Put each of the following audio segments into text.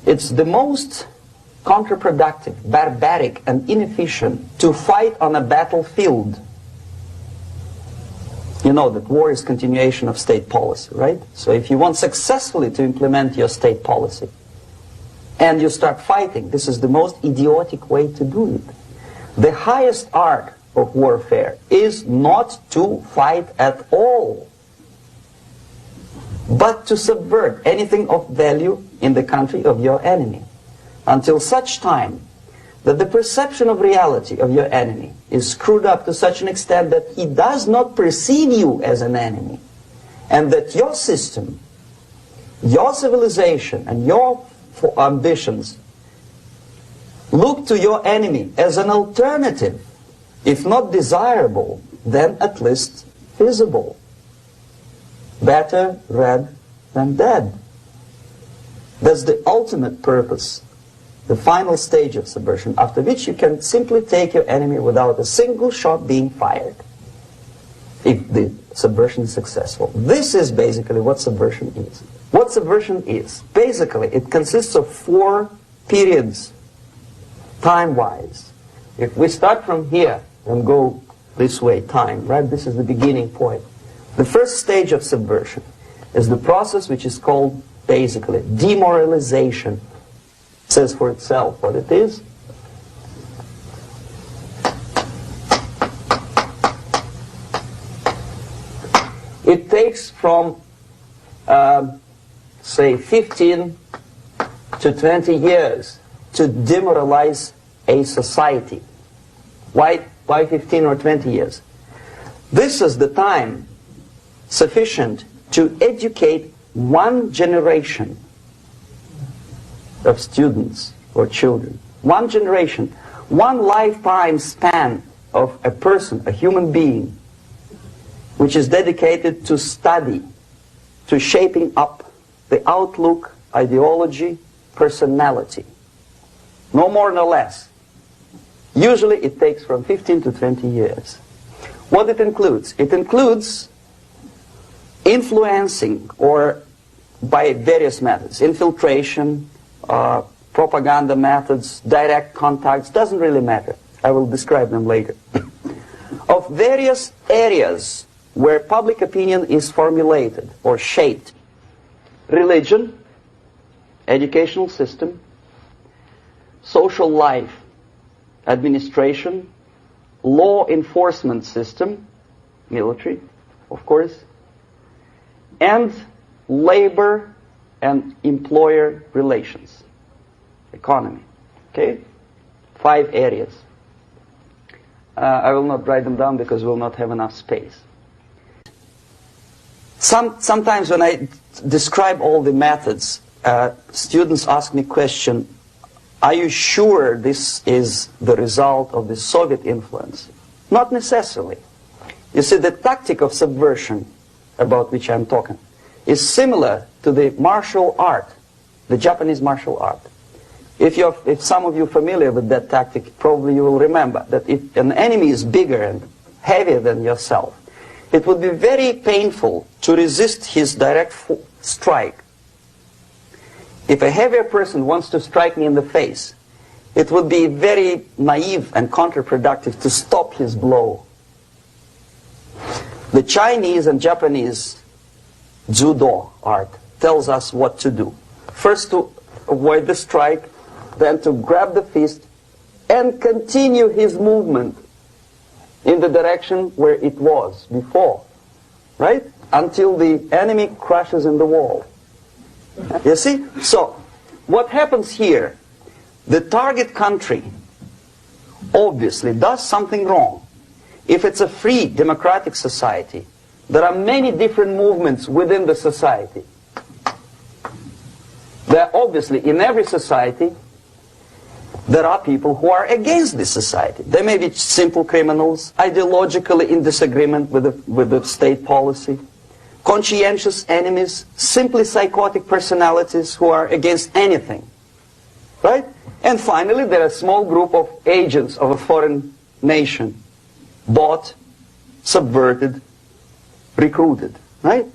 It's the most counterproductive, barbaric, and inefficient to fight on a battlefield. You know that war is continuation of state policy, right? So if you want successfully to implement your state policy, and you start fighting, this is the most idiotic way to do it. The highest art of warfare is not to fight at all, but to subvert anything of value in the country of your enemy, until such time that the perception of reality of your enemy is screwed up to such an extent that he does not perceive you as an enemy, and that your system, your civilization, and your ambitions look to your enemy as an alternative, if not desirable, then at least feasible. Better red than dead. That's the ultimate purpose, the final stage of subversion, after which you can simply take your enemy without a single shot being fired, if the subversion is successful. This is basically what subversion is. What subversion is, basically, it consists of 4 periods, time-wise. If we start from here and go this way, time, right? This is the beginning point. The first stage of subversion is the process which is called, basically, demoralization. It says for itself what it is. It takes from, say, 15 to 20 years to demoralize a society. Why 15 or 20 years? This is the time sufficient to educate one generation of students or children. One generation, one lifetime span of a person, a human being, which is dedicated to study, to shaping up the outlook, ideology, personality. No more, no less. Usually it takes from 15 to 20 years. What it includes? It includes influencing, or by various methods, infiltration, propaganda methods, direct contacts, doesn't really matter. I will describe them later. Of various areas where public opinion is formulated or shaped. Religion, educational system, social life, administration, law enforcement system, military, of course, and labor and employer relations, economy. Okay? 5 areas. I will not write them down because we will not have enough space. Sometimes when I describe all the methods, students ask me question, are you sure this is the result of the Soviet influence? Not necessarily. You see, the tactic of subversion, about which I'm talking, is similar to the martial art, the Japanese martial art. If some of you are familiar with that tactic, probably you will remember that if an enemy is bigger and heavier than yourself, it would be very painful to resist his direct strike. If a heavier person wants to strike me in the face, it would be very naive and counterproductive to stop his blow. The Chinese and Japanese judo art tells us what to do. First to avoid the strike, then to grab the fist and continue his movement in the direction where it was before, right? Until the enemy crashes in the wall. You see? So, what happens here? The target country obviously does something wrong. If it's a free democratic society, there are many different movements within the society. There are obviously, in every society, there are people who are against this society. They may be simple criminals, ideologically in disagreement with the state policy, conscientious enemies, simply psychotic personalities who are against anything. Right? And finally, there are a small group of agents of a foreign nation, bought, subverted, recruited. Right?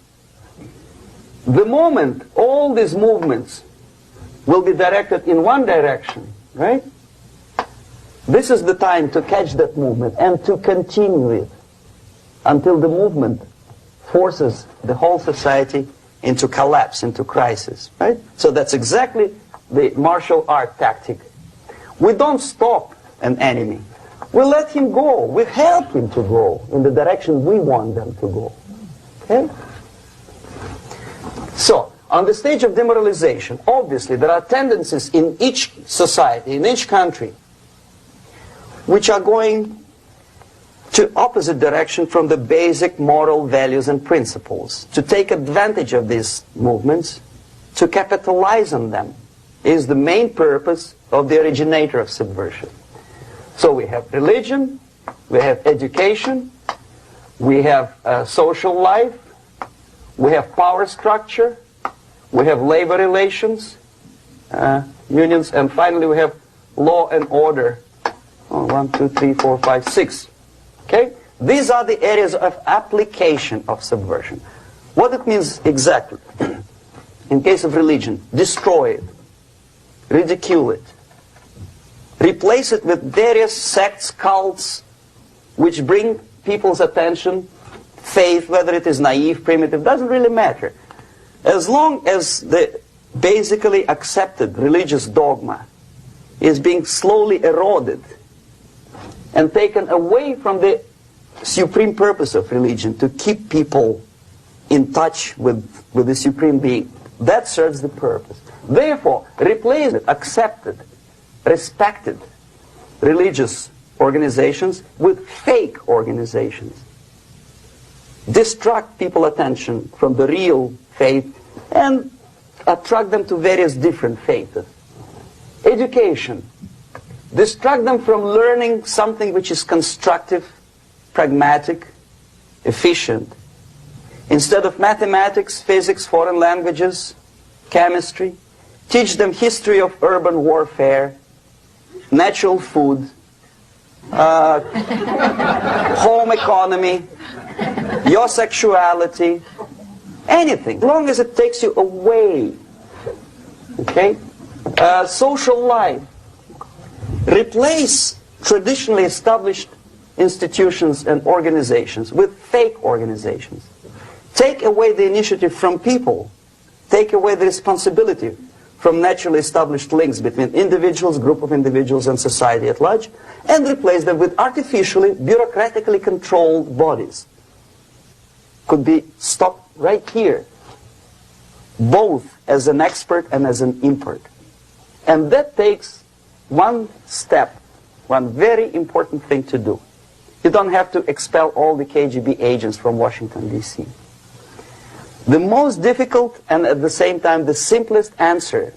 The moment all these movements will be directed in one direction, right? This is the time to catch that movement and to continue it until the movement forces the whole society into collapse, into crisis, right? So that's exactly the martial art tactic. We don't stop an enemy. We let him go. We help him to go in the direction we want them to go. Okay? So, on the stage of demoralization, obviously there are tendencies in each society, in each country, which are going to opposite direction from the basic moral values and principles. To take advantage of these movements, to capitalize on them, is the main purpose of the originator of subversion. So we have religion, we have education, we have social life, we have power structure, we have labor relations, unions, and finally we have law and order. 1, 2, 3, 4, 5, 6. Okay? These are the areas of application of subversion. What it means exactly? In case of religion, destroy it, ridicule it, replace it with various sects, cults, which bring people's attention, faith, whether it is naive, primitive, doesn't really matter. As long as the basically accepted religious dogma is being slowly eroded and taken away from the supreme purpose of religion, to keep people in touch with the supreme being, that serves the purpose. Therefore, replace it, accepted, respected religious organizations with fake organizations. Distract people's attention from the real faith and attract them to various different faiths. Education. Distract them from learning something which is constructive, pragmatic, efficient. Instead of mathematics, physics, foreign languages, chemistry, teach them history of urban warfare, natural food, home economy, your sexuality, anything, as long as it takes you away. Okay? Social life. Replace traditionally established institutions and organizations with fake organizations. Take away the initiative from people. Take away the responsibility from naturally established links between individuals, group of individuals, and society at large, and replace them with artificially, bureaucratically controlled bodies. Could be stopped right here, both as an expert and as an import. And that takes one step, one very important thing to do. You don't have to expel all the KGB agents from Washington, D.C. The most difficult and at the same time the simplest answer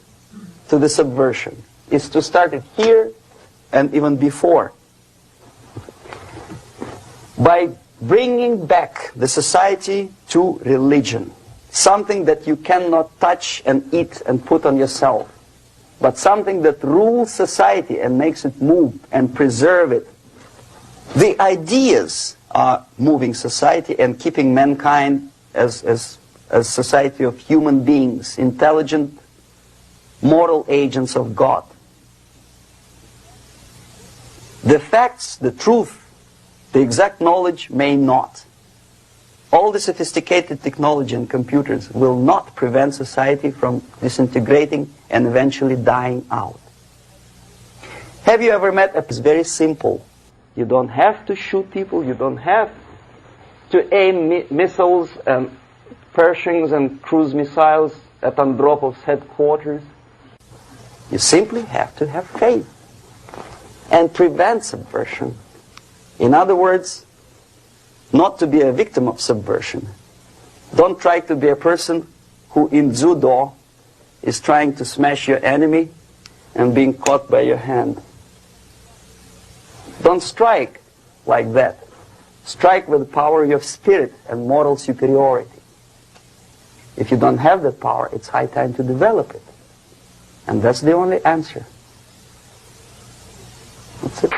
to the subversion is to start it here and even before, by bringing back the society to religion, something that you cannot touch and eat and put on yourself, but something that rules society and makes it move and preserve it. The ideas are moving society and keeping mankind as a society of human beings, intelligent, moral agents of God. The facts, the truth, the exact knowledge may not. All the sophisticated technology and computers will not prevent society from disintegrating and eventually dying out. Have you ever met a... It's very simple. You don't have to shoot people. You don't have to aim missiles and Pershings and cruise missiles at Andropov's headquarters. You simply have to have faith and prevent subversion. In other words, not to be a victim of subversion. Don't try to be a person who in judo is trying to smash your enemy and being caught by your hand. Don't strike like that. Strike with the power of your spirit and moral superiority. If you don't have that power, it's high time to develop it. And that's the only answer. That's it.